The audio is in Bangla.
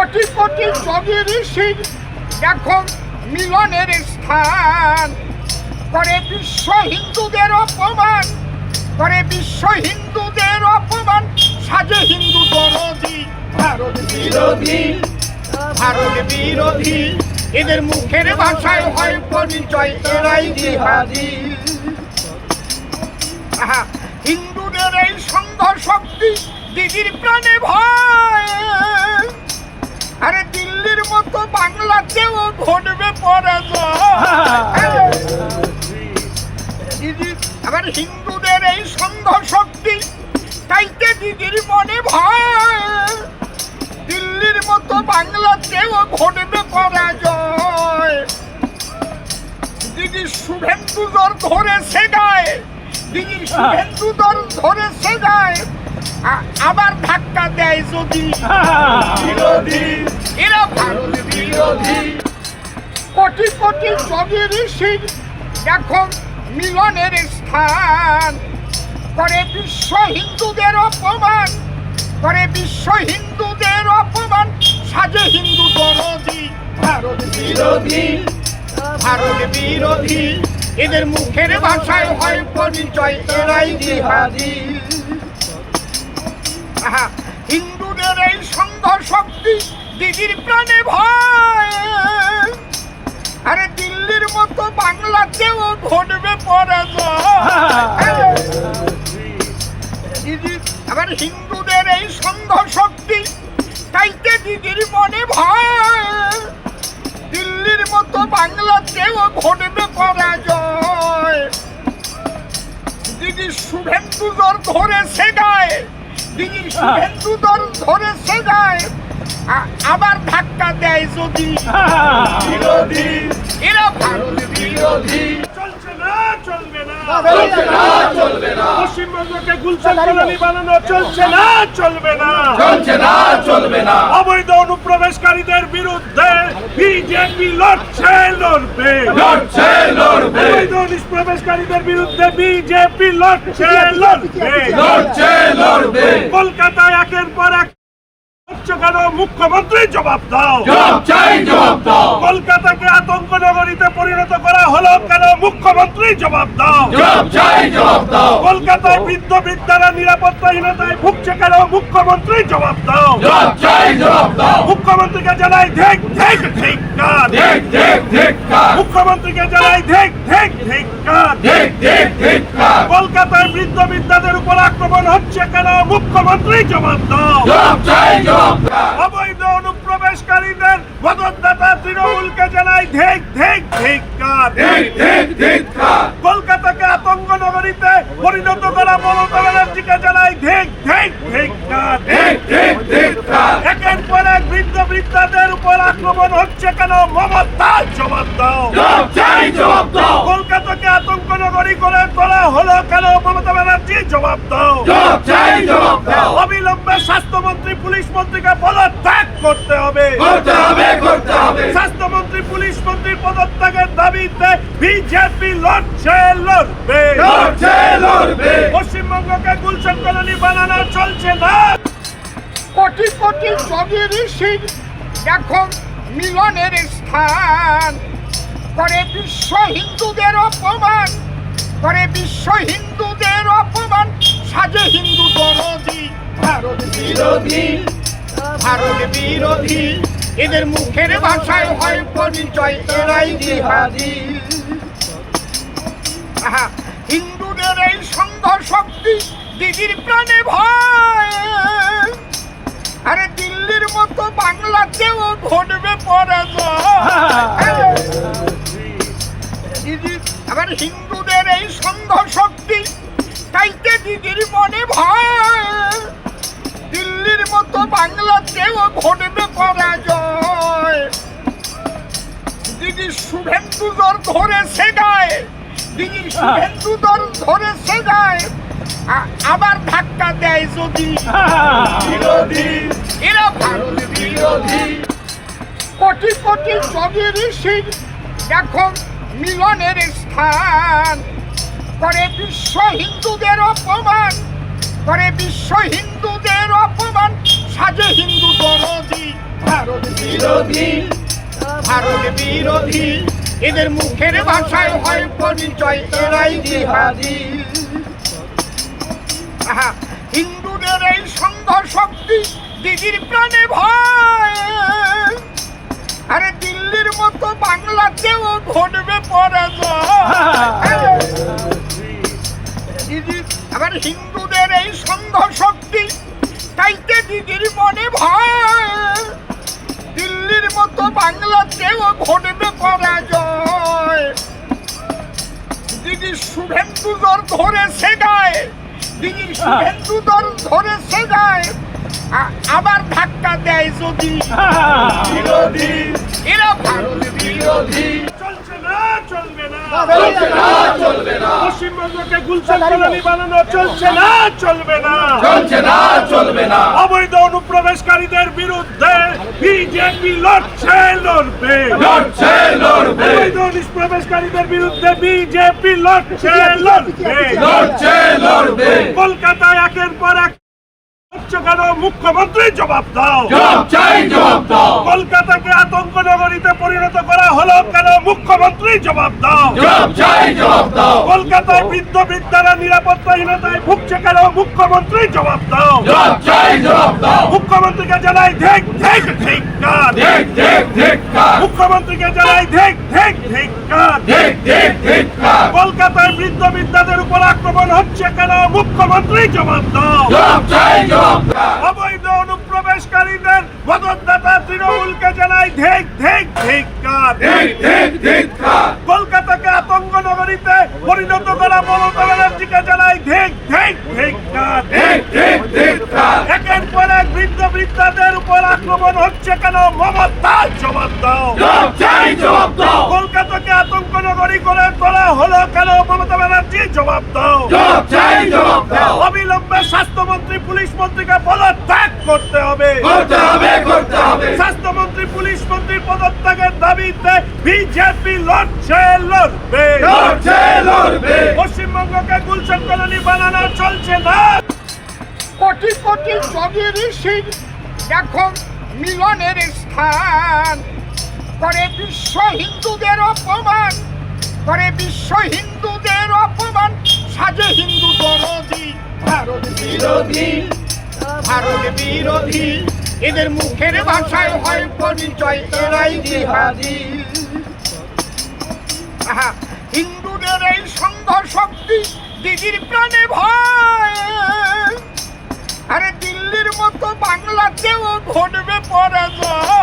কোটি কোটি যোগী ঋষির দেখো মিলনের স্থান, করে বিশ্ব হিন্দুদের অপমান, করে বিশ্ব হিন্দুদের অপমান, সাজে হিন্দু দরদি ভারত বিরোধী, ভারত বিরোধী। এদের মুখের ভাষায় হয় পরিচয় এরাই জিহাদি। হিন্দুদের এই সংঘ শক্তি দিদির প্রাণে ভয়, আরে দিল্লির মতো বাংলাতেও ঘটবে পরাজয়। আবার হিন্দুদের এই সংঘ শক্তি তাইতে দিদির মনে ভয়, দিল্লির মতো বাংলাতেও ঘটবে পরাজয়। দিদির শুভেন্দু জ্বর ধরেছে গায়ে, দিদির শুভেন্দু জ্বর ধরেছে গায়ে, আবার ধাক্কা দেয় যদি বিরোধী, এরা ভারত বিরোধী। কোটি কোটি যোগী ঋষির দেখো মিলনের স্থান, করে বিশ্ব হিন্দুদের অপমান, করে বিশ্ব হিন্দুদের অপমান, সাজে হিন্দু দরদি ভারত বিরোধী, ভারত বিরোধী। এদের মুখের ভাষায় হয় পরিচয় এরাই জিহাদি। হিন্দুদের এই সংঘ শক্তি দিদির প্রাণে ভয়, আরে দিল্লির মতো বাংলাতেও ঘটবে পরাজয়। আবার হিন্দুদের এই সংঘ শক্তি তাইতে দিদির মনে ভয়, দিল্লির মতো বাংলাতেও ঘটবে পরাজয়। দিদির শুভেন্দু জ্বর ধরেছে গায়ে, দিদির শুভেন্দু জ্বর ধরেছে গায়ে, আবার ধাক্কা দেয় যদি বিরোধী, এরা ভারত বিরোধী। চলছে না, চলবে না, চলছে না, চলবে না। পশ্চিমবঙ্গকে গুলশান কলোনি বানানো চলছে না, চলবে না, চলছে না, চলবে না। অবৈধ অনুপ্রবেশকারীদের বিরুদ্ধে বিজেপি লড়ছে, লড়বে, লড়ছে, লড়বে, অবৈধ অনুপ্রবেশকারীদের বিরুদ্ধে বিজেপি লড়ছে, লড়বে, লড়ছে, লড়বে। কলকাতায় একের পর এক হচ্ছে কেন? মুখ্যমন্ত্রী জবাব দাও, জবাব চাই, জবাব দাও। কলকাতাকে আতঙ্ক নগরীতে পরিণত করা হলো কেন? মুখ্যমন্ত্রী জবাব দাও, জবাব চাই, জবাব দাও। কলকাতায় বৃদ্ধ বৃদ্ধারা নিরাপত্তাহীনতায় ভুগছে কেন? মুখ্যমন্ত্রী জবাব দাও, জবাব চাই, জবাব দাও। মুখ্যমন্ত্রীকে জানাই ধিক ধিক ধিক্কার, ধিক, ধিক, ধিক্কার। মুখ্যমন্ত্রীকে জানাই ধিক ধিক ধিক্কার। ধিক, ধিক, ধিক্কার। কলকাতায় বৃদ্ধ বৃদ্ধাদের উপর আক্রমণ হচ্ছে কেন? মুখ্যমন্ত্রী জবাব দাও, জবাব চাই, জবাব দাও। অবৈধ অনুপ্রবেশকারীদের মদতদাতা তৃণমূলকে জানাই ধিক ধিক ধিক্কার। ধিক, ধিক, ধিক্কার। কলকাতাকে আতঙ্ক নগরীতে পরিণত করা মমতা ব্যানার্জিকে জানাই ধিক ধিক ধিক্কার। ধিক, ধিক, ধিক্কার। একের পর এক বৃদ্ধ বৃদ্ধাদের উপর আক্রমণ হচ্ছে কেন? মমতা জবাব দাও, জবাব চাই, জবাব দাও। কলকাতাকে আতঙ্ক নগরী করে তোলা হলো কেন? মমতা ব্যানার্জি জবাব দাও, জবাব চাই, জবাব দাও। অবিলম্বে স্বাস্থ্যমন্ত্রী পুলিশ মন্ত্রীকে পদত্যাগ করতে হবে, করতে হবে, করতে হবে। স্বাস্থ্যমন্ত্রী পুলিশ মন্ত্রীর পদত্যাগের দাবিতে বিজেপি লড়ছে, লড়বে, লড়ছে, লড়বে। পশ্চিমবঙ্গকে গুলশান কলোনি বানানো চলছে না। কোটি কোটি যোগী ঋষির দেখো মিলনের স্থান, করে বিশ্ব হিন্দুদের অপমান, করে বিশ্ব হিন্দুদের অপমান, সাজে হিন্দু দরদি ভারত বিরোধী, ভারত বিরোধী। এদের মুখের ভাষায় হয় পরিচয় এরাই জিহাদি। হিন্দুদের এই সংঘ শক্তি দিদির প্রাণে ভয়, আরে দিল্লির মতো বাংলাতেও ঘটবে পরাজয়। আবার হিন্দুদের এই সংঘ শক্তি তাইতে দিদির মনে ভয়, দিল্লির মতো বাংলাতেও ঘটবে পরাজয়। দিদির শুভেন্দু জ্বর ধরেছে গায়ে, দিদির শুভেন্দু জ্বর ধরেছে গায়ে, আবার ধাক্কা দেয় যদি বিরোধী, এরা ভারত বিরোধী। কোটি কোটি যোগী ঋষির দেখো মিলনের স্থান, করে বিশ্ব হিন্দুদের অপমান, করে বিশ্ব হিন্দুদের অপমান, সাজে হিন্দু দরদি ভারত বিরোধী, ভারত বিরোধী, এদের মুখের ভাষায় হয় পরিচয় এরাই জিহাদি। হিন্দুদের এই সংঘ শক্তি দিদির প্রাণে ভয়, আরে দিল্লির মতো বাংলাতেও ঘটবে পরাজয়। দিদি আবার হিন্দুদের এই সংঘ শক্তি তাইতে দিদির মনে ভয়, দিল্লির মতো বাংলাতেও ঘটবে পরাজয়। দিদির শুভেন্দু দর ধরেছে গায়ে, দিদির শুভেন্দু দর ধরেছে গায়ে, আবার ধাক্কা দেয় যদি বিরোধী, এরা ভারত বিরোধী। চলছে না, চলবে না। চলছে না, চলবে না। পশ্চিমবঙ্গকে গুলশান কলোনি বানানো চলছে না, চলবে না। চলছে না, চলবে না। অবৈধ অনুপ্রবেশকারীদের বিরুদ্ধে বিজেপি লড়ছে, লড়বে। লড়ছে, লড়বে। অবৈধ অনুপ্রবেশকারীদের বিরুদ্ধে বিজেপি লড়ছে, লড়বে। লড়ছে, লড়বে। কলকাতায় একের পর এক হচ্ছে কেন? মুখ্যমন্ত্রী জবাব দাও। জবাব চাই, জবাব দাও। কলকাতাকে আতঙ্ক নগরীতে পরিণত করা হলো কেন? মুখ্যমন্ত্রী জবাব দাও। জবাব চাই, জবাব দাও। কলকাতায় বৃদ্ধ বৃদ্ধারা নিরাপত্তাহীনতায় ভুগছে কেন? মুখ্যমন্ত্রী জবাব দাও। জবাব চাই, জবাব দাও। মুখ্যমন্ত্রীকে জানাই ধিক ধিক ধিক্কার। ঠিক, ঠিক, ধিক্কার। মুখ্যমন্ত্রীকে জানাই ধিক ধিক ধিক্কার। ঠিক, ঠিক, ধিক্কার। কলকাতায় বৃদ্ধ বৃদ্ধাদের উপর আক্রমণ হচ্ছে কেন? মুখ্যমন্ত্রী জবাব দাও। জবাব চাই, জবাব দাও। অবৈধ অনুপ্রবেশকারীদের মদতদাতা তৃণমূলকে জানাই ধিক ধিক ধিক্কার। ঠিক, ঠিক, ধিক্কার। কলকাতাকে আতঙ্ক নগরীতে পরিণত করা মমতা ব্যানার্জিকে জানাই ধিক ধিক ধিক্কার। ঠিক, ঠিক, ধিক্কার। একের পর এক বৃদ্ধ বৃদ্ধাদের উপর আক্রমণ হচ্ছে কেন? মমতা জবাব দাও। জবাব চাই, জবাব দাও। কলকাতাকে আতঙ্ক নগরী করে তোলা হলো কেন? মমতা ব্যানার্জি জবাব দাও। জবাব চাই, জবাব দাও। অবিলম্বে স্বাস্থ্যমন্ত্রী পুলিশ মন্ত্রীকে পদত্যাগ করতে হবে। করতে হবে, করতে হবে। স্বাস্থ্যমন্ত্রী পুলিশ মন্ত্রীর পদত্যাগের দাবিতে বিজেপি লড়ছে, লড়বে। লড়ছে, লড়বে। পশ্চিমবঙ্গকে গুলশান কলোনি বানানো চলছে না। কোটি কোটি যোগী ঋষির এখন মিলনের স্থান, করে বিশ্ব হিন্দুদের অপমান, করে বিশ্ব হিন্দুদের অপমান, সাজে হিন্দু দরদি ভারত বিরোধী, ভারত বিরোধী, এদের মুখের ভাষায় হয় পরিচয় এরাই জিহাদি। হিন্দুদের এই সংঘ শক্তি দিদির প্রাণে ভয়, আরে দিল্লির মতো বাংলাতেও ঘটবে পরাজয়।